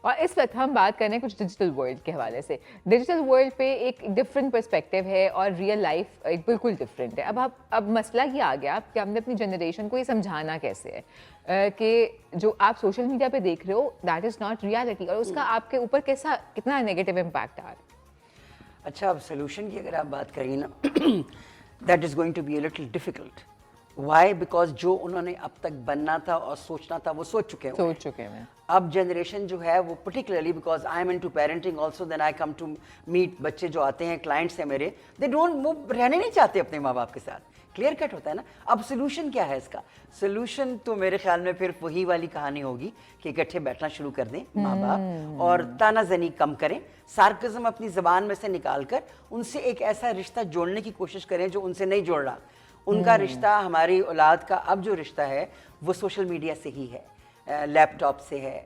और इस वक्त हम बात कर रहे हैं कुछ डिजिटल वर्ल्ड के हवाले से। डिजिटल वर्ल्ड पे एक डिफरेंट पर्सपेक्टिव है और रियल लाइफ एक बिल्कुल डिफरेंट है। अब मसला ये आ गया कि हमने अपनी जनरेशन को ये समझाना कैसे है कि जो आप सोशल मीडिया पे देख रहे हो दैट इज़ नॉट रियलिटी, और उसका आपके ऊपर कितना नेगेटिव इम्पैक्ट आ रहा है। अच्छा, अब सोल्यूशन की अगर आप बात करेंगे ना, that is going to be a little difficult. Why? Because जो उन्होंने अब तक बनना था और सोचना था वो सोच चुके हैं। अब जनरेशन जो है वो particularly because I am into parenting also, then I come to meet बच्चे जो आते हैं, क्लाइंट्स हैं मेरे, दे डोंट, वो रहने नहीं चाहते अपने माँ बाप के साथ। क्लियर कट होता है ना। अब सोल्यूशन क्या है इसका? सोल्यूशन तो मेरे ख्याल में फिर वही वाली कहानी होगी कि इकट्ठे बैठना शुरू कर दें माँ बाप और तानाजनी कम करें, सार्कज़म अपनी ज़बान में से निकाल कर उनसे एक ऐसा रिश्ता जोड़ने की कोशिश करें जो उनसे नहीं जोड़ रहा। उनका रिश्ता, हमारी औलाद का अब जो रिश्ता है वो सोशल मीडिया से ही है, लैपटॉप से है,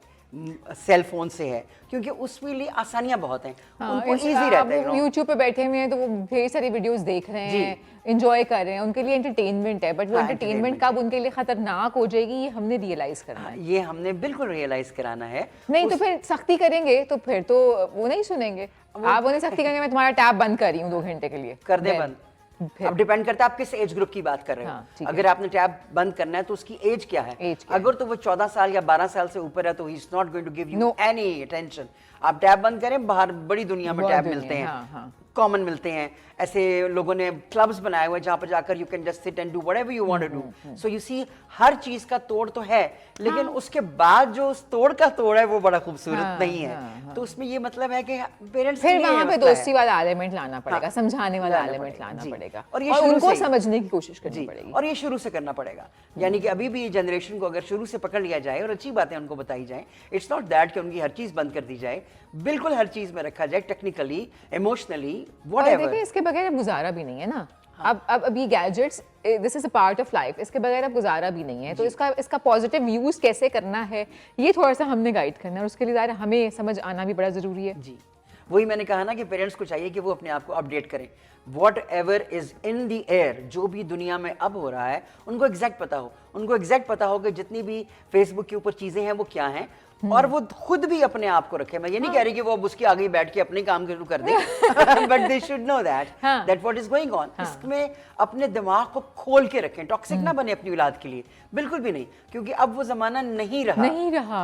सेल फोन से है, क्योंकि उसमें लिए आसानियां बहुत हैं। उनको इजी रहता है। यूट्यूब पे बैठे हुए हैं तो वो ढेर सारी वीडियोस देख रहे हैं, एंजॉय कर रहे हैं, उनके लिए एंटरटेनमेंट है, बट वो एंटरटेनमेंट कब उनके लिए खतरनाक हो जाएगी ये हमने रियलाइज करना है। ये हमने बिल्कुल रियलाइज कराना है। नहीं तो फिर सख्ती करेंगे तो फिर तो वो नहीं सुनेंगे। आप उन्हें सख्ती करेंगे, मैं तुम्हारा टैब बंद कर रही हूँ 2 घंटे के लिए, कर दे बंद। अब डिपेंड करता है आप किस एज ग्रुप की बात कर रहे हो। अगर आपने टैब बंद करना है तो उसकी एज क्या है? अगर तो वो 14 साल या 12 साल से ऊपर है तो he is not going to give you any attention. आप टैब बंद करें, बाहर बड़ी दुनिया में टैब मिलते हैं, कॉमन मिलते हैं। ऐसे लोगों ने क्लब्स बनाए हुए जहां पर जाकर you can just sit and do whatever you want to do. So you see, हर चीज का तोड़ तो है, लेकिन उसके बाद जो उस तोड़ का तोड़ है वो बड़ा खूबसूरत नहीं है। तो उसमें ये मतलब है कि पेरेंट्स फिर वहां पे दोस्ती वाला एलिमेंट लाना पड़ेगा, समझाने वाला एलिमेंट लाना पड़ेगा, और ये उनको समझने की कोशिश करनी पड़ेगी, और ये शुरू से करना पड़ेगा। यानी कि अभी भी जनरेशन को अगर शुरू से पकड़ लिया जाए और अच्छी बातें उनको बताई जाए, इट्स नॉट दैट कि उनकी हर चीज बंद कर दी जाए, बिल्कुल हर चीज में रखा जाए, टेक्निकली, इमोशनली, व्हाटएवर। देखिए इसके बगैर अब गुजारा भी नहीं है ना। अब ये gadgets, this is a part of life, इसके बगैर अब गुजारा भी नहीं है। तो इसका पॉजिटिव यूज कैसे करना है ये थोड़ा सा हमने गाइड करना है, और उसके लिए ज़रा हमें समझ आना भी बड़ा जरूरी है। जी, वही मैंने कहा ना कि पेरेंट्स को चाहिए कि वो अपने आप को अपडेट करें। Whatever is in the air, जो भी दुनिया में अब हो रहा है उनको एग्जैक्ट पता हो। उनको एग्जैक्ट पता हो कि जितनी भी फेसबुक के ऊपर चीजें हैं वो क्या हैं, और वो खुद भी अपने आप को रखे। मैं ये नहीं कह रही कि वो अब उसके आगे बैठ के अपने काम शुरू कर दे, but they should know that what is going on. इसमें अपने दिमाग को खोल के रखें, टॉक्सिक ना बने अपनी औलाद के लिए, बिल्कुल भी नहीं, क्योंकि अब वो जमाना नहीं रहा।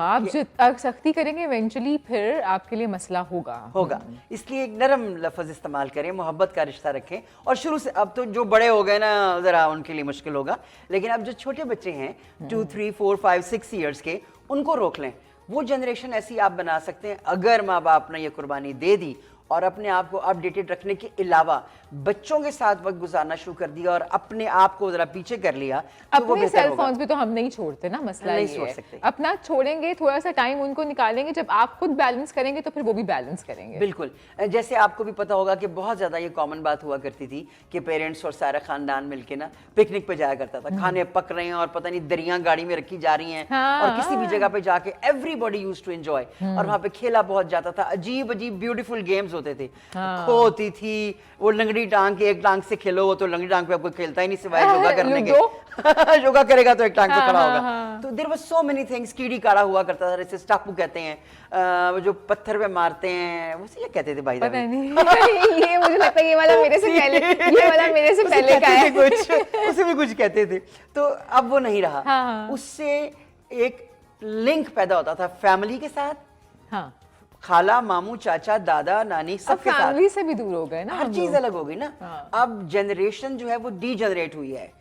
आप सख्ती करेंगे इवेंचुअली फिर आपके लिए मसला होगा। इसलिए एक नरम लफ्ज इस्तेमाल करें, मोहब्बत का रिश्ता रखें, और शुरू से। अब तो जो बड़े हो गए ना जरा उनके लिए मुश्किल होगा, लेकिन अब जो छोटे बच्चे हैं 2, 3, 4, 5, 6 ईयर्स के, उनको रोक लें। वो जनरेशन ऐसी आप बना सकते हैं अगर माँ बाप ने ये कुर्बानी दे दी और अपने आप को अपडेटेड रखने के अलावा बच्चों के साथ वक्त गुजारना शुरू कर दिया और अपने आप को जरा पीछे कर लिया, तो वो सेल फोन्स भी तो हम नहीं छोड़ते ना, मसला नहीं छोड़ सकते। अपना छोड़ेंगे, थोड़ा सा टाइम उनको निकालेंगे, जब आप खुद बैलेंस करेंगे तो फिर वो भी बैलेंस करेंगे। बिल्कुल, जैसे आपको भी पता होगा कि बहुत ज्यादा ये कॉमन बात हुआ करती थी कि पेरेंट्स और सारा खानदान मिलके ना पिकनिक पे जाया करता था। खाने पक रहे हैं और पता नहीं दरियां गाड़ी में रखी जा रही हैं, और किसी भी जगह पे जाके एवरीबॉडी यूज्ड टू एंजॉय, और वहां पे खेला बहुत जाता था। अजीब अजीब ब्यूटीफुल गेम्स होते थे। खो होती थी, वो लंगड़ी टांग के, एक टांग से खेलो, वो तो लंगड़ी टांग पे आपको खेलता ही नहीं सिवाय योगा करने के। योगा करेगा तो एक टांग पे खड़ा होगा। तो there was so many things. कीड़ी काड़ा हुआ करता था, जैसे स्टापू कहते हैं, वो जो पत्थर पे मारते हैं, वो क्या कहते थे भाई? पता नहीं। ये मुझे लगता है ये वाला मेरे से पहले का है। कुछ उसे भी कुछ कहते थे। तो अब वो नहीं रहा। उससे एक लिंक पैदा होता था फैमिली के साथ, खाला, मामू, चाचा, दादा, नानी, सबके साथ। फैमिली से भी दूर हो गए ना, हर चीज अलग हो गई ना। अब जनरेशन जो है वो डी जनरेट हुई है।